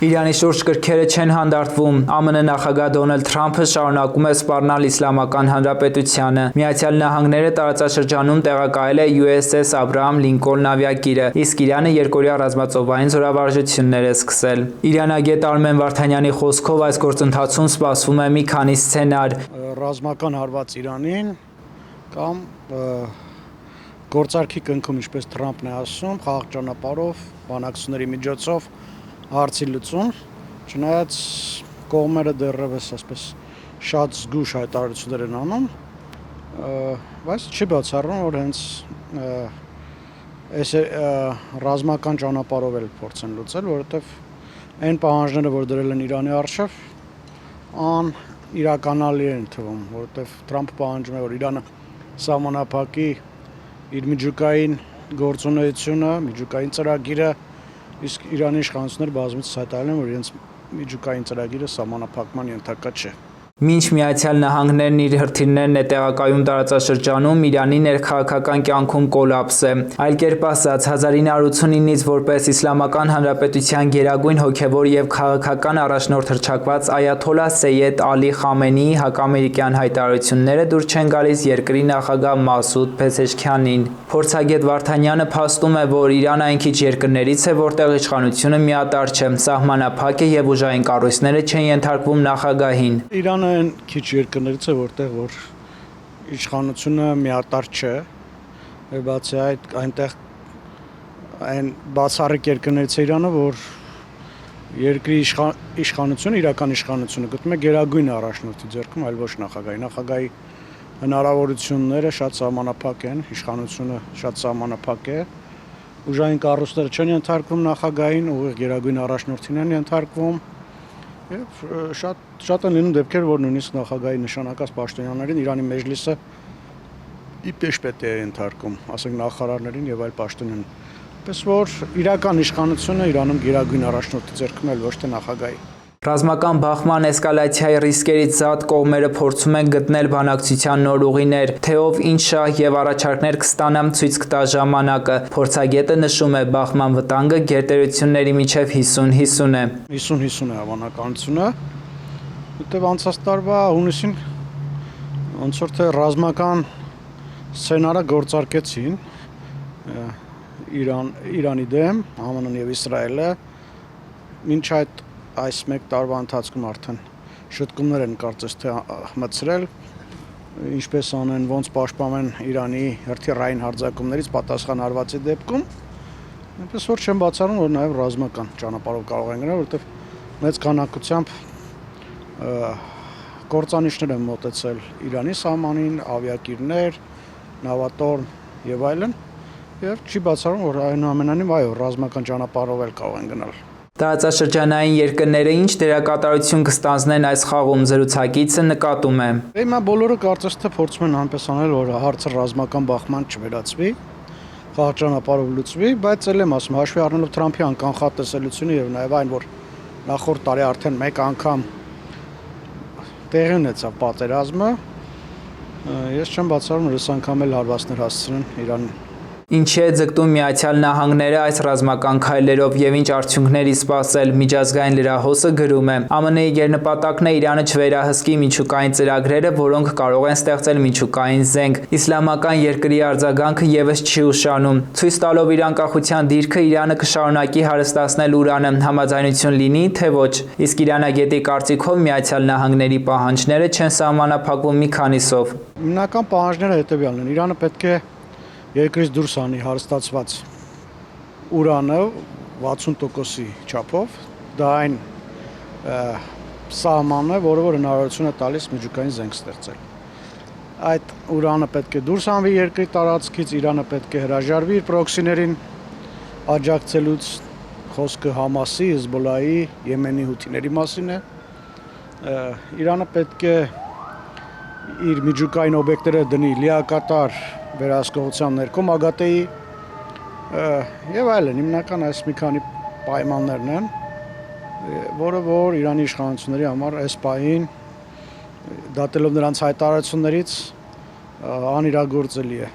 Իրանի շուրջ կրքերը չեն հանդարտվում, ԱՄՆ նախագահ Դոնալդ Թրամփը շարունակում է սպառնալ Իսլամական Հանրապետությանը։ Միացյալ Նահանգները տարածաշրջանում տեղակայել է USS Աբրահամ Լինկոլն ավիակիրը, իսկ Իրանը երկօրյա ռազմածովային զորավարժություններ է սկսել։ Իրանագետ Արմեն Վարդանյանի խոսքով այս գործընթացում սպասվում է մի քանի սցենար։ Ռազմական հարված Իրանին կամ գործարքի կնքում, ինչպես Թրամփն է ասում, խաղաղ ճանապարհով, բանակցությունների միջոցով հարցի լուծում, չնայած կողմերը դեռևս այսպես շատ զգուշ հայտարարություններ են անում, բայց չի բացառում, որ հենց այս ռազմական ճանապարհով էլ փորձեն լուծել, որովհետև այն պահանջները, որ դրել են Իրանի առջև, իրականալի են թվում, որովհետև Թրամփը պահանջում է, որ Իրանը սահմանափակի իր միջուկային գործունեությունը, միջուկային ծրագիրը, իսկ Իրանի իշխանությունները բազմիցս հայտարարել են, որ իրենց միջուկային ծրագիրը սահմանափակման ենթակա չէ։ Մինչ Միացյալ Նահանգներն իր հրթիռներն է տեղակայում տարածաշրջանում, Իրանի ներքաղաքական կյանքում կոլապս է։ Այլ կերպ ասած, 1989-ից որպես Իսլամական Հանրապետության գերագույն հոգևոր եւ քաղաքական առաջնորդ հռչակված Այաթոլլահ Սեյեդ Ալի Խամենեիի հակամերիկյան հայտարարությունները դուր չեն գալիս երկրի նախագահ Մասուդ Փեզեշքյանին։ Փորձագետ Վարդանյանը փաստում է, որ Իրանը այն քիչ երկրներից է, որտեղ իշխանությունը միատարր չէ, սահմանափակ է եւ ուժային կառույցները չեն ենթարկվում նախագահին։ Իրանը այն քիչ երկրներից է, որտեղ որ իշխանությունը միատարր չէ, բացի այդ այնտեղ այն բացառիկ երկրներից է Իրանը, որ երկրի իշխանությունը, իրական իշխանությունը գտնում է գերագույն առաջնորդի ձեռքում, այլ ոչ նախագահի։ Նախագահի հնարավորությունները շատ սահմանափակ են, իշխանությունը շատ սահմանափակ է, ուժային կառույցները չեն ենթարկվում նախագահին, ուղիղ գերագույն առաջնորդին են ենթարկվում, եւ շատ են լինում դեպքեր, որ նույնիսկ նախագահի նշանակած պաշտոնյաներին Իրանի մեջլիսը իպեշպետ է ենթարկում, ասենք նախարարներին եւ այլ պաշտոնյաներին, պես որ իրական իշխանությունը Իրանում գերագույն առաջնորդի ձեռքում է, ոչ թե նախագահի։ Ռազմական բախման էսկալացիայի ռիսկերից զատ կողմերը փորձում են գտնել բանակցության նոր ուղիներ, թե ով ինչ շահ եւ առաջարկներ կստանա ցույց կտա ժամանակը։ Փորձագետը նշում է, բախման վտանգը գերտերությունների միջև 50-50 է։ 50-50 է հավանականությունը, որտեղ անցած տարվա հունիսին ոնց որ թե ռազմական սցենարը գործարկեցին Իրանի դեմ, ԱՄՆ-ն եւ Իսրայելը, մինչ այս մեկ տարվա ընթացքում արդեն շտկումներ են կարծես թե մտցրել, ինչպես անեն, ոնց պաշտպանեն Իրանի հրթիռային հարձակումներից պատասխան հարվածի դեպքում, այնպես որ չեմ բացառում, որ նաև ռազմական ճանապարհով կարող են գնալ, որովհետև մեծ քանակությամբ կործանիչներ են մոտեցել Իրանի սահմանին, ավիակիրներ, նավատորմ եւ այլն, եւ չի բացառում, որ այնուամենայնիվ այո, ռազմական ճանապարհով էլ կարող են գնալ։ Տարածաշրջանային երկրները ինչ դերակատարություն կստանձնեն այս խաղում, զրուցակիցը նկատում է։ Հիմա բոլորը կարծես թե փորձում են այնպես անել, որ հարցը ռազմական բախման չվերածվի, խաղաղ ճանապարհով լուծվի, բայց ել եմ ասում, հաշվի առնելով Թրամփի անկանխատեսելիությունը եւ նաեւ այն, որ նախորդ տարի արդեն մեկ անգամ տեղի ունեցավ պատերազմը, ես չեմ բացառում, որ այս անգամ էլ հարվածներ հասցնեն Իրանին։ Ինչի է ձգտում Միացյալ Նահանգները այս ռազմական քայլերով եւ ինչ արդյունքների սպասել, միջազգային լրահոսը գրում է. ԱՄՆ-ի գերնպատակն է Իրանը չվերահսկի միջուկային ծրագրերը, որոնք կարող են ստեղծել միջուկային զենք։ Իսլամական երկրի արձագանքը եւս չի ուշանում։ Ցույց տալով իր անկախության դիրքը, Իրանը կշարունակի հարստացնել ուրանը, համաձայնություն լինի, թե ոչ։ Իսկ իրանագետի կարծիքով Միացյալ Նահանգների պահանջները չեն սահմանափակվում մի քանիսով։ Հիմնական պահանջները հետեւյալն են. Իրանը պետք է երկրից դուրս անի հարստացված ուրանը 60%-ի չափով, դա այն սահմանն է, որը որ հնարավորություն է տալիս միջուկային զենք ստեղծել։ Այդ ուրանը պետք է դուրս անվի երկրի տարածքից, Իրանը պետք է հրաժարվի իր պրոքսիներին աջակցելուց, խոսքը Համասի, Հեզբոլլահի, Եմենի հութիների մասին է։ Իրանը պետք է իր միջուկային օբյեկտները դնի լիակատար վերահսկողության ներքո ՄԱԳԱՏԵ-ի եւ այլն, հիմնական այս մի քանի պայմաններն են, որը որ Իրանի իշխանությունների համար այս պահին դատելով նրանց հայտարարություններից անիրագործելի է։